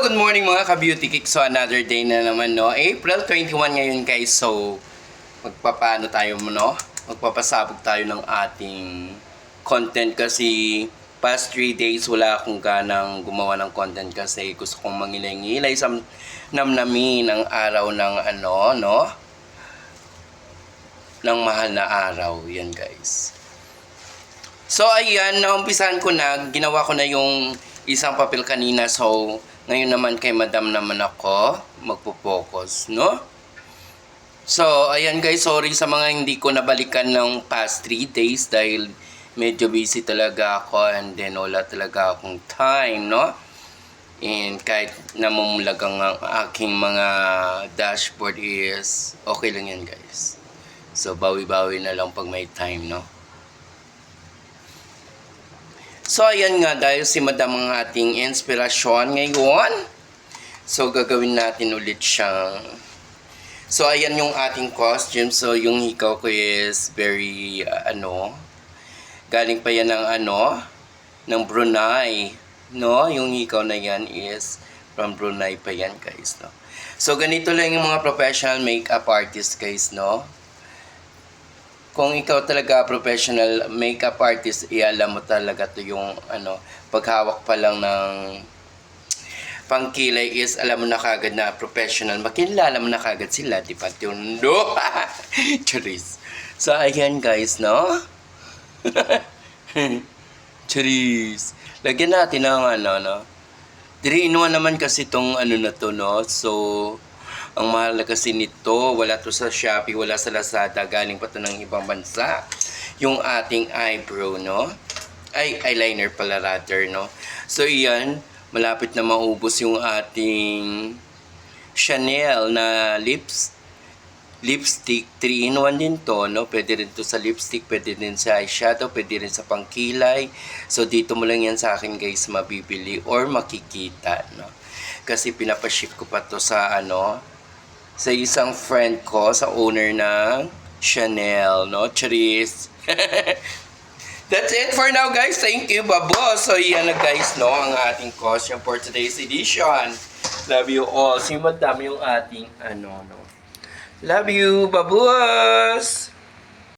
Good morning mga ka-beauty kick. So, another day na naman, no? April 21 ngayon, guys. So, magpapaano tayo, no? Magpapasabog tayo ng ating content kasi past 3 days wala akong ganang gumawa ng content kasi gusto kong mangilay-ngilay sa namnamin ang araw ng no? Ng mahal na araw. Yan, guys. So, ayan, naumpisahan ko na. Ginawa ko na yung isang papel kanina. So, ngayon naman kay madam naman ako magpo-focus, no? So, ayan guys, sorry sa mga hindi ko nabalikan ng past 3 days dahil medyo busy talaga ako and then wala talaga akong time, no? And kahit namumulag ang aking mga dashboard is okay lang yan guys. So, bawi-bawi na lang pag may time, no? So, ayan nga, dahil si madam ang ating inspirasyon ngayon. So, gagawin natin ulit siyang... So, ayan yung ating costume. So, yung hikaw ko is very, galing pa yan ng, ng Brunei. No? Yung hikaw na yan is from Brunei pa yan, guys, no? So, ganito lang yung mga professional makeup artist, guys, no? Kung ikaw talaga professional makeup artist, alam mo talaga to yung paghawak pa lang ng pangkilay is alam mo na kagad na professional. Makilala mo na kagad sila, di ba? Tundo. Charis. So, ayan guys, no? Charis. Lagyan natin ng no? 3-in-1 naman kasi tong na to, no? So, ang mahal kasi nito, wala to sa Shopee, wala sa Lazada, galing pa to ng ibang bansa. Yung ating eyebrow, no? Eyeliner pala rather, no? So, iyan, malapit na maubos yung ating Chanel na lipstick. 3-in-1 din to, no? Pwede rin to sa lipstick, pwede din sa eyeshadow, pwede rin sa pangkilay. So, dito mo lang yan sa akin, guys, mabibili or makikita, no? Kasi pinapaship ko pa to sa sa isang friend ko, sa owner ng Chanel, no? Charis. That's it for now, guys. Thank you, babo. So, yan na, guys, no? Ang ating costume for today's edition. Love you all. Si madam yung ating, no? Love you, babos!